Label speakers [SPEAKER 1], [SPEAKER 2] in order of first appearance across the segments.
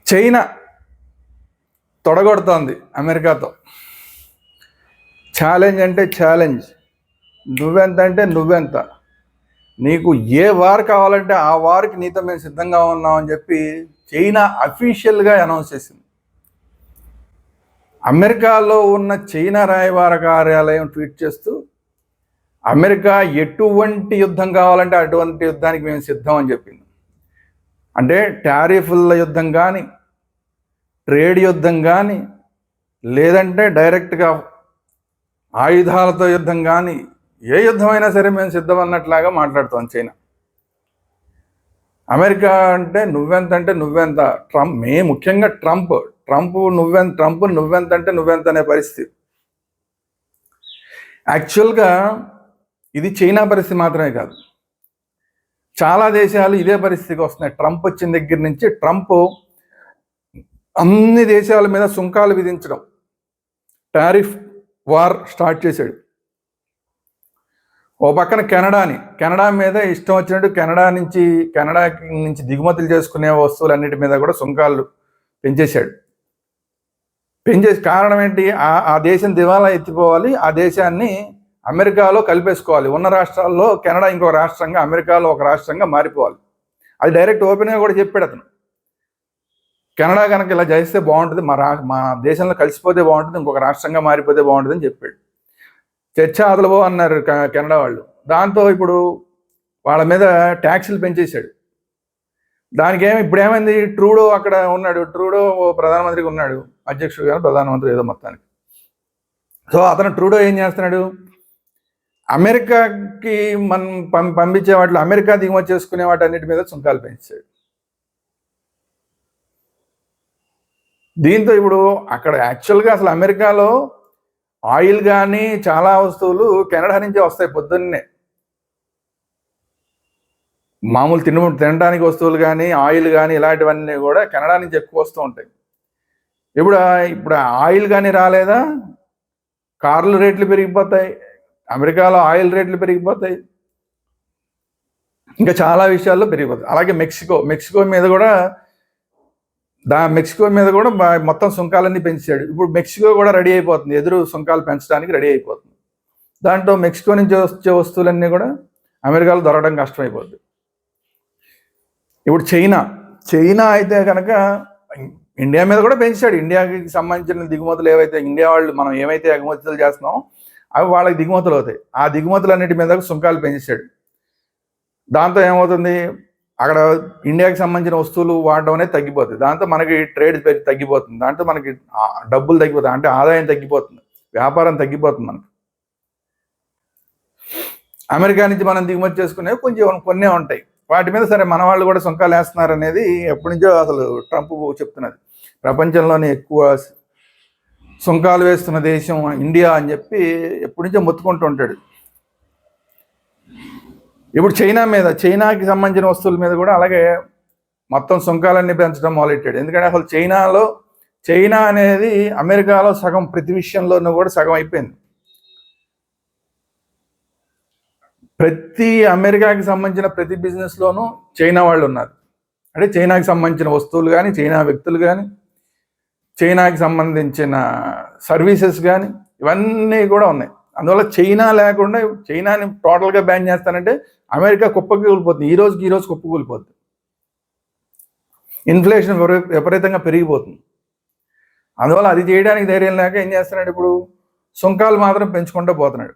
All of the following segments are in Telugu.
[SPEAKER 1] చైనా తొడగొడుతోంది అమెరికాతో. ఛాలెంజ్ అంటే ఛాలెంజ్, నువ్వెంత అంటే నువ్వెంత, నీకు ఏ వార్ కావాలంటే ఆ వార్కి నీతో మేము సిద్ధంగా ఉన్నామని చెప్పి చైనా అఫీషియల్గా అనౌన్స్ చేసింది. అమెరికాలో ఉన్న చైనా రాయబార కార్యాలయం ట్వీట్ చేస్తూ అమెరికా ఎటువంటి యుద్ధం కావాలంటే అటువంటి యుద్ధానికి మేము సిద్ధం అని చెప్పింది. అంటే టారిఫ్ల యుద్ధం కానీ, ట్రేడ్ యుద్ధం కానీ, లేదంటే డైరెక్ట్గా ఆయుధాలతో యుద్ధం కానీ, ఏ యుద్ధమైనా సరే మేము సిద్ధం అన్నట్లాగా మాట్లాడుతాం చైనా. అమెరికా అంటే నువ్వెంత అంటే నువ్వెంత, ముఖ్యంగా ట్రంప్ నువ్వెంత అంటే నువ్వెంత అనే పరిస్థితి. యాక్చువల్గా ఇది చైనా పరిస్థితి మాత్రమే కాదు, చాలా దేశాలు ఇదే పరిస్థితికి వస్తున్నాయి. ట్రంప్ వచ్చిన దగ్గర నుంచి ట్రంప్ అన్ని దేశాల మీద సుంకాలు విధించడం, టారిఫ్ వార్ స్టార్ట్ చేశాడు. ఓ పక్కన కెనడా మీద ఇష్టం వచ్చినట్టు కెనడా నుంచి దిగుమతులు చేసుకునే వస్తువులన్నిటి మీద కూడా సుంకాలు పెంచేశాడు. కారణం ఏంటి? ఆ దేశం దివాలా ఎత్తిపోవాలి, ఆ దేశాన్ని అమెరికాలో కలిపేసుకోవాలి. ఉన్న రాష్ట్రాల్లో కెనడా ఇంకొక రాష్ట్రంగా, అమెరికాలో ఒక రాష్ట్రంగా మారిపోవాలి. అది డైరెక్ట్ ఓపెన్గా కూడా చెప్పాడు అతను. కెనడా కనుక ఇలా చేస్తే బాగుంటుంది, మా దేశంలో కలిసిపోతే బాగుంటుంది, ఇంకొక రాష్ట్రంగా మారిపోతే బాగుంటుంది అని చెప్పాడు. చర్చ అదలబో అన్నారు కెనడా వాళ్ళు. దాంతో ఇప్పుడు వాళ్ళ మీద ట్యాక్సులు పెంచేశాడు. దానికి ఇప్పుడు ఏమైంది? ట్రూడో అక్కడ ఉన్నాడు, ట్రూడో ప్రధానమంత్రికి ఉన్నాడు, అధ్యక్షుడు కానీ ప్రధానమంత్రి ఏదో మొత్తానికి. సో అతను ట్రూడో ఏం చేస్తున్నాడు? అమెరికాకి మనం పంపించే వాటిలో అమెరికా దిగుమతి చేసుకునే వాటి అన్నిటి మీద సుంకాలు పెంచాడు. దీంతో ఇప్పుడు అక్కడ యాక్చువల్గా అసలు అమెరికాలో ఆయిల్ కానీ చాలా వస్తువులు కెనడా నుంచే వస్తాయి. పొద్దున్నే మామూలు తినడానికి వస్తువులు కానీ, ఆయిల్ కానీ ఇలాంటివన్నీ కూడా కెనడా నుంచి ఎక్కువ వస్తూ ఉంటాయి. ఇప్పుడు ఆయిల్ కానీ రాలేదా, కార్ల రేట్లు పెరిగిపోతాయి, అమెరికాలో ఆయిల్ రేట్లు పెరిగిపోతాయి, ఇంకా చాలా విషయాల్లో పెరిగిపోతాయి. అలాగే మెక్సికో మీద కూడా మొత్తం సుంకాలన్నీ పెంచాడు. ఇప్పుడు మెక్సికో కూడా రెడీ అయిపోతుంది, ఎదురు సుంకాలు పెంచడానికి రెడీ అయిపోతుంది. దాంట్లో మెక్సికో నుంచి వచ్చే వస్తువులన్నీ కూడా అమెరికాలో దొరకడం కష్టమైపోద్ది. ఇప్పుడు చైనా అయితే కనుక ఇండియా మీద కూడా పెంచాడు. ఇండియాకి సంబంధించిన దిగుమతులు ఏవైతే మనం ఏమైతే ఎగుమతులు చేస్తున్నామో అవి వాళ్ళకి దిగుమతులు అవుతాయి. ఆ దిగుమతులన్నిటి మీద సుంకాలు పెంచాడు. దాంతో ఏమవుతుంది? అక్కడ ఇండియాకి సంబంధించిన వస్తువులు వాడడం అనేది తగ్గిపోతుంది. దాంతో మనకి ట్రేడ్ తగ్గిపోతుంది, దాంతో మనకి డబ్బులు తగ్గిపోతాయి, అంటే ఆదాయం తగ్గిపోతుంది, వ్యాపారం తగ్గిపోతుంది. మనకి అమెరికా నుంచి మనం దిగుమతి చేసుకునేవి కొన్నే ఉంటాయి, వాటి మీద సరే మన వాళ్ళు కూడా సుంకాలు వేస్తున్నారు అనేది ఎప్పటి నుంచో అసలు ట్రంప్ చెప్తున్నది. ప్రపంచంలోనే ఎక్కువ సుంకాలు వేస్తున్న దేశం ఇండియా అని చెప్పి ఎప్పటి నుంచో మొత్తుకుంటూ ఉంటాడు. ఇప్పుడు చైనాకి సంబంధించిన వస్తువుల మీద కూడా అలాగే మొత్తం సుంకాలన్నీ పెంచడం మొదలెట్టాడు. ఎందుకంటే అసలు చైనా అనేది అమెరికాలో సగం, ప్రతి విషయంలోనూ కూడా సగం అయిపోయింది. అమెరికాకి సంబంధించిన ప్రతి బిజినెస్లోనూ చైనా వాళ్ళు ఉన్నారు. అంటే చైనాకి సంబంధించిన వస్తువులు కానీ, చైనా వ్యక్తులు కానీ, చైనాకి సంబంధించిన సర్వీసెస్ కానీ ఇవన్నీ కూడా ఉన్నాయి. అందువల్ల చైనా లేకుండా చైనాని టోటల్గా బ్యాన్ చేస్తానంటే అమెరికా కుప్పకూలిపోతుంది. ఈ రోజు కుప్పకూలిపోతుంది. ఇన్ఫ్లేషన్ విపరీతంగా పెరిగిపోతుంది. అందువల్ల అది చేయడానికి ధైర్యం లేక ఏం చేస్తున్నాడు? ఇప్పుడు సుంకాలు మాత్రం పెంచుకుంటూ పోతున్నాడు.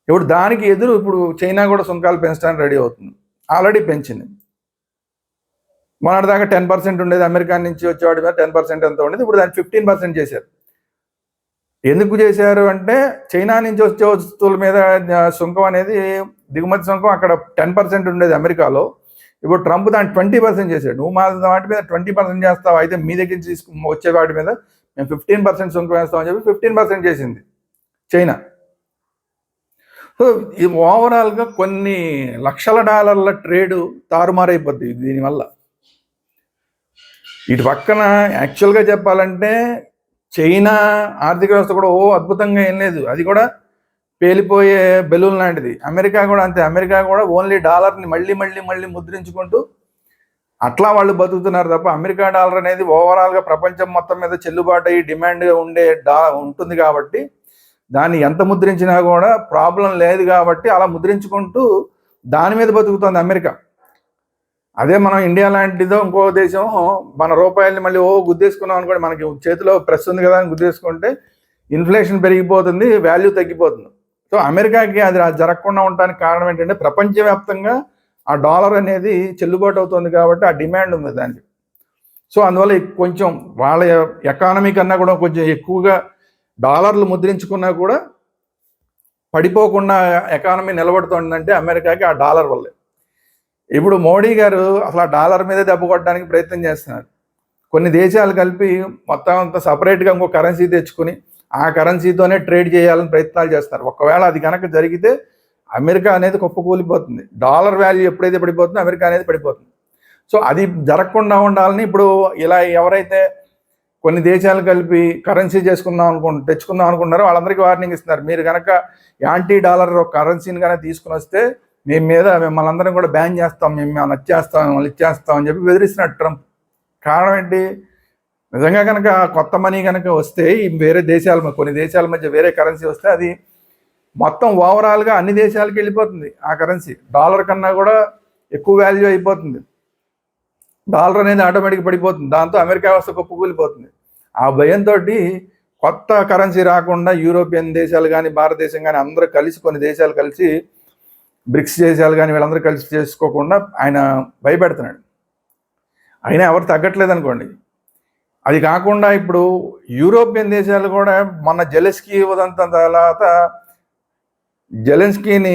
[SPEAKER 1] ఇప్పుడు దానికి ఇప్పుడు చైనా కూడా సుంకాలు పెంచడానికి రెడీ అవుతుంది. ఆల్రెడీ పెంచింది. మొన్నటిదాకా 10% ఉండేది, అమెరికా నుంచి వచ్చేవాడి మీద 10% ఎంత ఉండేది, ఇప్పుడు దాన్ని 15% చేశారు. ఎందుకు చేశారు అంటే చైనా నుంచి వచ్చే వస్తువుల మీద సుంకం అనేది, దిగుమతి సుంకం అక్కడ 10% ఉండేది అమెరికాలో, ఇప్పుడు ట్రంప్ దాన్ని 20% చేశాడు. నువ్వు మా వాటి మీద 20% చేస్తావు, అయితే మీ దగ్గర నుంచి వచ్చే వాటి మీద మేము 15% సుంకం వేస్తామని చెప్పి 15% చేసింది చైనా. సో ఈ ఓవరాల్గా కొన్ని లక్షల డాలర్ల ట్రేడు తారుమారైపోద్ది దీనివల్ల. ఇటు పక్కన యాక్చువల్గా చెప్పాలంటే చైనా ఆర్థిక వ్యవస్థ కూడా అద్భుతంగా ఏం లేదు, అది కూడా పేలిపోయే బెలూన్ లాంటిది. అమెరికా కూడా అంతే. అమెరికా కూడా ఓన్లీ డాలర్ని మళ్ళీ ముద్రించుకుంటూ అట్లా వాళ్ళు బతుకుతున్నారు తప్ప అమెరికా డాలర్ అనేది ఓవరాల్గా ప్రపంచం మొత్తం మీద చెల్లుబాటు అయ్యి డిమాండ్ ఉండే ఉంటుంది కాబట్టి దాన్ని ఎంత ముద్రించినా కూడా ప్రాబ్లం లేదు కాబట్టి అలా ముద్రించుకుంటూ దాని మీద బతుకుతుంది అమెరికా. అదే మనం ఇండియా లాంటిదో ఇంకో దేశం మన రూపాయలని మళ్ళీ గుద్దేసుకున్నాం అనుకోండి, మనకి చేతిలో ప్రెస్ ఉంది కదా అని గుద్దేసుకుంటే ఇన్ఫ్లేషన్ పెరిగిపోతుంది, వాల్యూ తగ్గిపోతుంది. సో అమెరికాకి అది జరగకుండా ఉండడానికి కారణం ఏంటంటే ప్రపంచవ్యాప్తంగా ఆ డాలర్ అనేది చెల్లుబాటు అవుతుంది కాబట్టి ఆ డిమాండ్ ఉంది దానికి. సో అందువల్ల కొంచెం వాళ్ళ ఎకానమీ కన్నా కూడా కొంచెం ఎక్కువగా డాలర్లు ముద్రించుకున్నా కూడా పడిపోకుండా ఎకానమీ నిలబడుతుందంటే అమెరికాకి ఆ డాలర్ వల్లే. ఇప్పుడు మోడీ గారు అసలు ఆ డాలర్ మీద దెబ్బ కొట్టడానికి ప్రయత్నం చేస్తున్నారు. కొన్ని దేశాలు కలిపి మొత్తం అంతా సపరేట్గా ఇంకో కరెన్సీ తెచ్చుకుని ఆ కరెన్సీతోనే ట్రేడ్ చేయాలని ప్రయత్నాలు చేస్తారు. ఒకవేళ అది కనుక జరిగితే అమెరికా అనేది కుప్పకూలిపోతుంది. డాలర్ వాల్యూ ఎప్పుడైతే పడిపోతుందో అమెరికా అనేది పడిపోతుంది. సో అది జరగకుండా ఉండాలని ఇప్పుడు ఇలా ఎవరైతే కొన్ని దేశాలు కలిపి కరెన్సీ తెచ్చుకుందాం అనుకుంటున్నారో వాళ్ళందరికీ వార్నింగ్ ఇస్తున్నారు. మీరు కనుక యాంటీ డాలర్ కరెన్సీని కనుక తీసుకుని వస్తే మిమ్మల్ని అందరం కూడా బ్యాన్ చేస్తాం, మిమ్మల్ని ఇచ్చేస్తాం అని చెప్పి బెదిరిస్తున్నారు ట్రంప్. కారణం ఏంటి? నిజంగా కనుక కొత్త మనీ కనుక వస్తే వేరే కొన్ని దేశాల మధ్య వేరే కరెన్సీ వస్తే అది మొత్తం ఓవరాల్గా అన్ని దేశాలకు వెళ్ళిపోతుంది. ఆ కరెన్సీ డాలర్ కన్నా కూడా ఎక్కువ వాల్యూ అయిపోతుంది. డాలర్ అనేది ఆటోమేటిక్గా పడిపోతుంది. దాంతో అమెరికా వ్యవస్థ కుప్పకూలిపోతుంది. ఆ భయంతో కొత్త కరెన్సీ రాకుండా యూరోపియన్ దేశాలు కానీ భారతదేశం కానీ అందరూ కలిసి కొన్ని దేశాలు కలిసి బ్రిక్స్ దేశాలు కానీ వీళ్ళందరూ కలిసి చేసుకోకుండా ఆయన భయపెడుతున్నాడు. అయినా ఎవరు తగ్గట్లేదు అనుకోండి. అది కాకుండా ఇప్పుడు యూరోపియన్ దేశాలు కూడా మొన్న జెలెన్స్కీ ఉదంతం తర్వాత జెలెన్స్కీని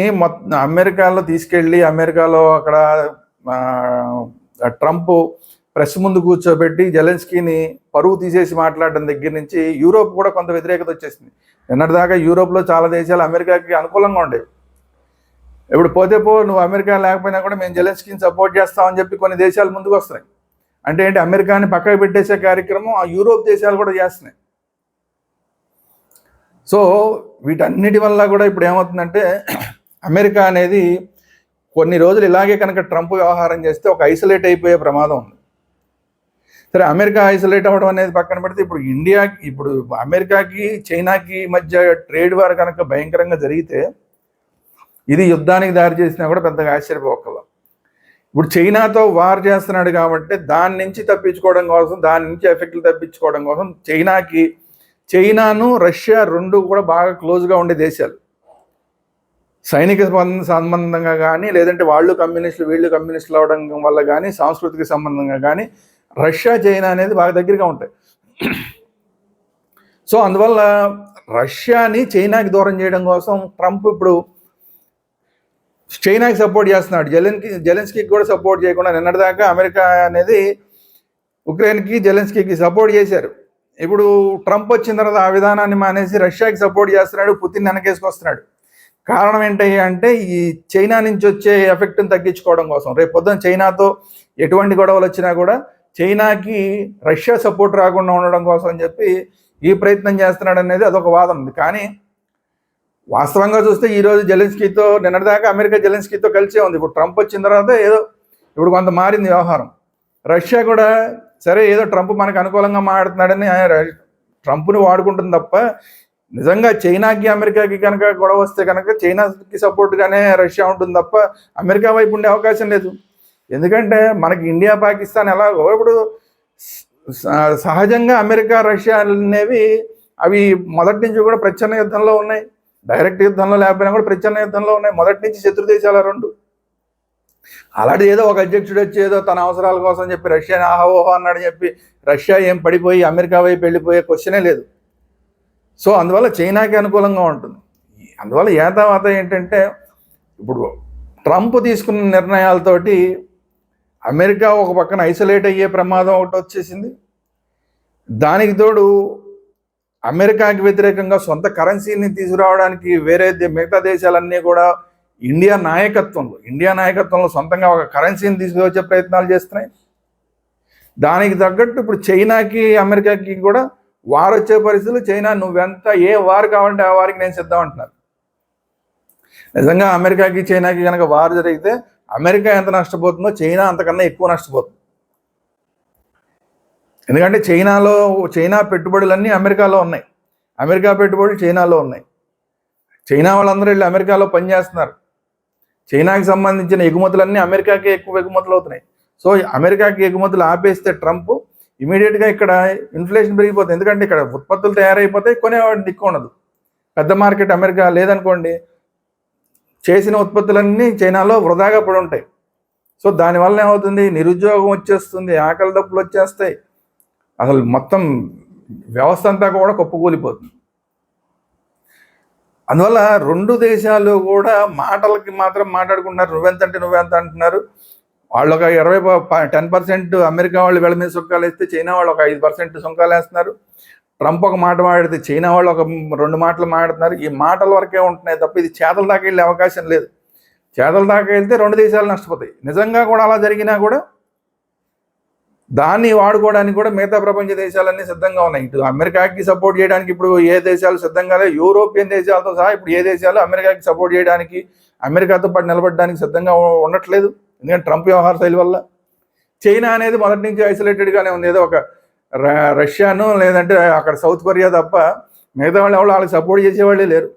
[SPEAKER 1] అమెరికాలో తీసుకెళ్ళి అమెరికాలో అక్కడ ట్రంప్ ప్రెస్ ముందు కూర్చోబెట్టి జెలెన్స్కీని పరువు తీసేసి మాట్లాడడం దగ్గర నుంచి యూరోప్ కూడా కొంత వ్యతిరేకత వచ్చేసింది. నిన్నటిదాకా యూరోప్లో చాలా దేశాలు అమెరికాకి అనుకూలంగా ఉండేవి. ఇప్పుడు పోతే నువ్వు అమెరికా లేకపోయినా కూడా మేము జెలెన్స్కీని సపోర్ట్ చేస్తామని చెప్పి కొన్ని దేశాలు ముందుకు వస్తున్నాయి. అంటే ఏంటి? అమెరికాని పక్కకు పెట్టేసే కార్యక్రమం ఆ యూరోప్ దేశాలు కూడా చేస్తున్నాయి. సో వీటన్నిటి వల్ల కూడా ఇప్పుడు ఏమవుతుందంటే అమెరికా అనేది కొన్ని రోజులు ఇలాగే కనుక ట్రంప్ వ్యవహారం చేస్తే ఒక ఐసోలేట్ అయిపోయే ప్రమాదం ఉంది. సరే, అమెరికా ఐసోలేట్ అవ్వడం అనేది పక్కన పెడితే ఇప్పుడు అమెరికాకి చైనాకి మధ్య ట్రేడ్ వార్ కనుక భయంకరంగా జరిగితే ఇది యుద్ధానికి దారి చేసినా కూడా పెద్దగా ఆశ్చర్యపోకల. ఇప్పుడు చైనాతో వార్ చేస్తున్నాడు కాబట్టి దాని నుంచి తప్పించుకోవడం కోసం, దాని నుంచి ఎఫెక్ట్లు తప్పించుకోవడం కోసం చైనాను రష్యా రెండు కూడా బాగా క్లోజ్గా ఉండే దేశాలు. సైనిక సంబంధంగా కానీ లేదంటే వీళ్ళు కమ్యూనిస్టులు అవడం వల్ల కానీ సాంస్కృతిక సంబంధంగా కానీ రష్యా చైనా అనేది బాగా దగ్గరగా ఉంటాయి. సో అందువల్ల రష్యాని చైనాకి దూరం చేయడం కోసం ట్రంప్ ఇప్పుడు చైనాకి సపోర్ట్ చేస్తున్నాడు. జెలెన్స్కీకి కూడా సపోర్ట్ చేయకుండా నిన్నటిదాకా అమెరికా అనేది ఉక్రెయిన్కి జెలెన్స్కీకి సపోర్ట్ చేశారు. ఇప్పుడు ట్రంప్ వచ్చిన తర్వాత ఆ విధానాన్ని మానేసి రష్యాకి సపోర్ట్ చేస్తున్నాడు, పుతిన్ వెనకేసుకొస్తున్నాడు. కారణం ఏంటి అంటే ఈ చైనా నుంచి వచ్చే ఎఫెక్ట్ని తగ్గించుకోవడం కోసం. రేపు పొద్దున చైనాతో ఎటువంటి గొడవలు వచ్చినా కూడా చైనాకి రష్యా సపోర్ట్ రాకుండా ఉండడం కోసం అని చెప్పి ఈ ప్రయత్నం చేస్తున్నాడు అనేది అదొక వాదన ఉంది. కానీ వాస్తవంగా చూస్తే ఈరోజు జెలెన్స్కీతో నిన్నటిదాకా అమెరికా జెలెన్స్కీతో కలిసే ఉంది. ఇప్పుడు ట్రంప్ వచ్చిన తర్వాత ఇప్పుడు కొంత మారింది వ్యవహారం. రష్యా కూడా సరే ఏదో ట్రంప్ మనకు అనుకూలంగా మాట్లాడుతున్నాడని ట్రంప్ని వాడుకుంటుంది తప్ప నిజంగా చైనాకి అమెరికాకి కనుక గొడవ వస్తే కనుక చైనాకి సపోర్ట్గానే రష్యా ఉంటుంది తప్ప అమెరికా వైపు ఉండే అవకాశం లేదు. ఎందుకంటే మనకి ఇండియా పాకిస్తాన్ ఎలాగో ఇప్పుడు సహజంగా అమెరికా రష్యా అనేవి అవి మొదటి నుంచి కూడా ప్రచ్ఛన్న యుద్ధంలో ఉన్నాయి. డైరెక్ట్ యుద్ధంలో లేకపోయినా కూడా ప్రచ్ఛన్న యుద్ధంలో ఉన్నాయి. మొదటి నుంచి శత్రు దేశాల రెండు. అలాంటి ఏదో ఒక అధ్యక్షుడు వచ్చి ఏదో తన అవసరాల కోసం చెప్పి రష్యాని ఆహోహో అన్నాడు చెప్పి రష్యా ఏం పడిపోయి అమెరికా వైపు వెళ్ళిపోయే క్వశ్చనే లేదు. సో అందువల్ల చైనాకి అనుకూలంగా ఉంటుంది. అందువల్ల ఏతావాత ఏంటంటే ఇప్పుడు ట్రంప్ తీసుకున్న నిర్ణయాలతోటి అమెరికా ఒక పక్కన ఐసోలేట్ అయ్యే ప్రమాదం ఒకటి వచ్చేసింది. దానికి తోడు అమెరికాకి వ్యతిరేకంగా సొంత కరెన్సీని తీసుకురావడానికి వేరే మిగతా దేశాలన్నీ కూడా ఇండియా నాయకత్వంలో సొంతంగా ఒక కరెన్సీని తీసుకువచ్చే ప్రయత్నాలు చేస్తున్నాయి. దానికి తగ్గట్టు ఇప్పుడు చైనాకి అమెరికాకి కూడా వార్ వచ్చే పరిస్థితులు. చైనా నువ్వెంత ఏ వార్ కావాలంటే ఆ వారికి నేను సిద్ధం అంటున్నారు. నిజంగా అమెరికాకి చైనాకి కనుక వార్ జరిగితే అమెరికా ఎంత నష్టపోతుందో చైనా అంతకన్నా ఎక్కువ నష్టపోతుంది. ఎందుకంటే చైనా పెట్టుబడులన్నీ అమెరికాలో ఉన్నాయి, అమెరికా పెట్టుబడులు చైనాలో ఉన్నాయి. చైనా వాళ్ళందరూ వెళ్ళి అమెరికాలో పనిచేస్తున్నారు. చైనాకి సంబంధించిన ఎగుమతులన్నీ అమెరికాకే ఎక్కువ ఎగుమతులు అవుతున్నాయి. సో అమెరికాకి ఎగుమతులు ఆపేస్తే ట్రంప్ ఇమీడియట్గా ఇక్కడ ఇన్ఫ్లేషన్ పెరిగిపోతుంది. ఎందుకంటే ఇక్కడ ఉత్పత్తులు తయారైపోతాయి, కొనేవాడు దిక్కు ఉండదు. పెద్ద మార్కెట్ అమెరికా లేదనుకోండి, చేసిన ఉత్పత్తులన్నీ చైనాలో వృధాగా పడి ఉంటాయి. సో దానివల్ల ఏమవుతుంది, నిరుద్యోగం వచ్చేస్తుంది, ఆకలి దప్పులు వచ్చేస్తాయి, అసలు మొత్తం వ్యవస్థ అంతా కూడా కుప్పకూలిపోతుంది. అందువల్ల రెండు దేశాలు కూడా మాటలకి మాత్రం మాట్లాడుకుంటున్నారు, నువ్వెంత అంటున్నారు. వాళ్ళు ఒక 10% అమెరికా వాళ్ళు వీళ్ళ మీద సుంకాలు వేస్తే చైనా వాళ్ళు ఒక 5% సుంకాలు వేస్తున్నారు. ట్రంప్ ఒక మాట మాట్లాడితే చైనా వాళ్ళు ఒక 2 మాటలు మాట్లాడుతున్నారు. ఈ మాటల వరకే ఉంటున్నాయి తప్ప ఇది చేతల దాకా వెళ్ళే అవకాశం లేదు. చేతల దాకా వెళ్తే రెండు దేశాలు నష్టపోతాయి. నిజంగా కూడా అలా జరిగినా కూడా దాన్ని వాడుకోవడానికి కూడా మిగతా ప్రపంచ దేశాలన్నీ సిద్ధంగా ఉన్నాయి. ఇటు అమెరికాకి సపోర్ట్ చేయడానికి ఇప్పుడు ఏ దేశాలు సిద్ధంగా లేదు. యూరోపియన్ దేశాలతో సహా ఇప్పుడు ఏ దేశాలు అమెరికాకి సపోర్ట్ చేయడానికి, అమెరికాతో పాటు నిలబడడానికి సిద్ధంగా ఉండట్లేదు. ఎందుకంటే ట్రంప్ వ్యవహార శైలి వల్ల. చైనా అనేది మొదటి నుంచి ఐసోలేటెడ్గానే ఉంది. ఏదో ఒక రష్యాను లేదంటే అక్కడ సౌత్ కొరియా తప్ప మిగతా వాళ్ళు ఎవరు వాళ్ళకి సపోర్ట్ చేసేవాళ్ళే లేరు.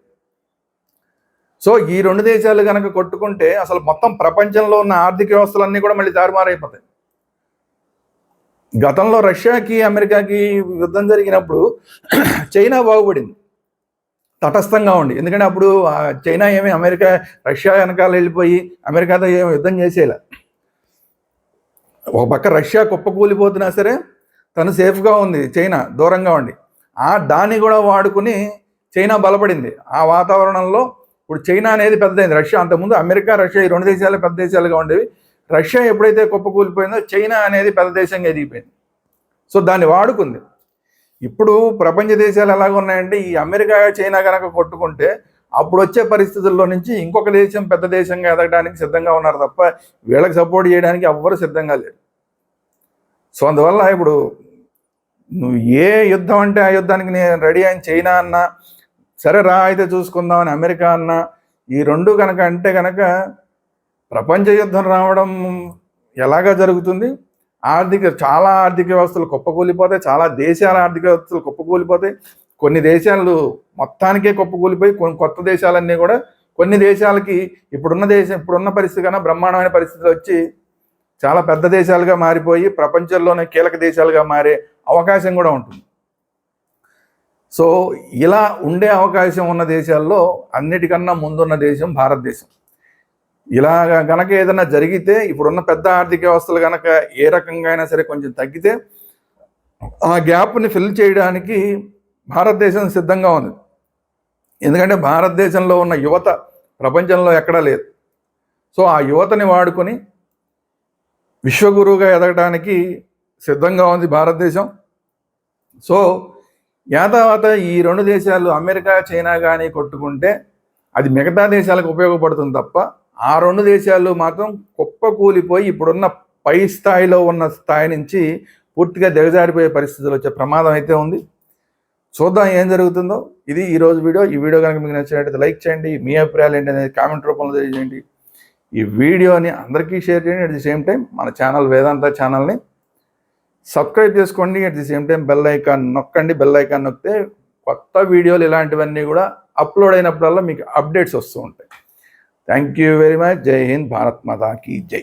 [SPEAKER 1] సో ఈ రెండు దేశాలు కనుక కొట్టుకుంటే అసలు మొత్తం ప్రపంచంలో ఉన్న ఆర్థిక వ్యవస్థలన్నీ కూడా మళ్ళీ తారుమారైపోతాయి. గతంలో రష్యాకి అమెరికాకి యుద్ధం జరిగినప్పుడు చైనా బాగుపడింది తటస్థంగా ఉండి. ఎందుకంటే అప్పుడు చైనా ఏమి రష్యా వెనకాల వెళ్ళిపోయి అమెరికాతో ఏమి యుద్ధం చేసేలా. ఒక పక్క రష్యా కుప్పకూలిపోతున్నా సరే తను సేఫ్గా ఉంది, చైనా దూరంగా ఉండి. దాన్ని కూడా వాడుకుని చైనా బలపడింది. ఆ వాతావరణంలో ఇప్పుడు చైనా అనేది పెద్దదైంది. రష్యా అంతకుముందు అమెరికా రష్యా ఈ రెండు దేశాలు పెద్ద దేశాలుగా ఉండేవి. రష్యా ఎప్పుడైతే కుప్పకూలిపోయిందో చైనా అనేది పెద్ద దేశంగా ఎదిగిపోయింది. సో దాన్ని వాడుకుంది. ఇప్పుడు ప్రపంచ దేశాలు ఎలాగ ఉన్నాయంటే ఈ అమెరికా చైనా కనుక కొట్టుకుంటే అప్పుడు వచ్చే పరిస్థితుల్లో నుంచి ఇంకొక దేశం పెద్ద దేశంగా ఎదగడానికి సిద్ధంగా ఉన్నారు తప్ప వీళ్ళకి సపోర్ట్ చేయడానికి ఎవ్వరు సిద్ధంగా లేరు. సో అందువల్ల ఇప్పుడు నువ్వు ఏ యుద్ధం అంటే ఆ యుద్ధానికి నేను రెడీ అయిన చైనా అన్నా సరే రా అయితే చూసుకుందామని అమెరికా అన్నా, ఈ రెండు కనుక అంటే కనుక ప్రపంచ యుద్ధం రావడం ఎలాగా జరుగుతుంది. చాలా ఆర్థిక వ్యవస్థలు కుప్పకూలిపోతాయి, చాలా దేశాల ఆర్థిక వ్యవస్థలు కుప్పకూలిపోతాయి. కొన్ని దేశాలు మొత్తానికే కుప్పకూలిపోయి కొత్త దేశాలన్నీ కూడా కొన్ని దేశాలకి ఇప్పుడున్న పరిస్థితి కన్నా బ్రహ్మాండమైన పరిస్థితులు వచ్చి చాలా పెద్ద దేశాలుగా మారిపోయి ప్రపంచంలోనే కీలక దేశాలుగా మారే అవకాశం కూడా ఉంటుంది. సో ఇలా ఉండే అవకాశం ఉన్న దేశాల్లో అన్నిటికన్నా ముందున్న దేశం భారతదేశం. ఇలా గనక ఏదైనా జరిగితే ఇప్పుడున్న పెద్ద ఆర్థిక వ్యవస్థలు కనుక ఏ రకంగా అయినా సరే కొంచెం తగ్గితే ఆ గ్యాప్ని ఫిల్ చేయడానికి భారతదేశం సిద్ధంగా ఉంది. ఎందుకంటే భారతదేశంలో ఉన్న యువత ప్రపంచంలో ఎక్కడా లేదు. సో ఆ యువతని వాడుకొని విశ్వగురువుగా ఎదగడానికి సిద్ధంగా ఉంది భారతదేశం. సో యాదావాత ఈ రెండు దేశాలు అమెరికా చైనా కానీ కొట్టుకుంటే అది మిగతా దేశాలకు ఉపయోగపడుతుంది తప్ప ఆ రెండు దేశాలు మాత్రం కుప్పకూలిపోయి ఇప్పుడున్న పై స్థాయిలో ఉన్న స్థాయి నుంచి పూర్తిగా దిగజారిపోయే పరిస్థితులు వచ్చే ప్రమాదం అయితే ఉంది. చూద్దాం ఏం జరుగుతుందో. ఇది ఈరోజు వీడియో. ఈ వీడియో కనుక మీకు నచ్చినట్లయితే లైక్ చేయండి, మీ అభిప్రాయాలు ఏంటి అనేది కామెంట్ రూపంలో తెలియజేయండి. ఈ వీడియోని అందరికీ షేర్ చేయండి. అట్ ది సేమ్ టైం మన ఛానల్ వేదాంత ఛానల్ని సబ్స్క్రైబ్ చేసుకోండి. At the same time bell icon నొక్కండి. బెల్ ఐకాన్ నొక్కితే కొత్త వీడియోలు ఇలాంటివన్నీ కూడా అప్లోడ్ అయినప్పుడల్లా మీకు అప్డేట్స్ వస్తూ ఉంటాయి. Thank you very much. జై హింద్. భారత్ మాతా కీ జై.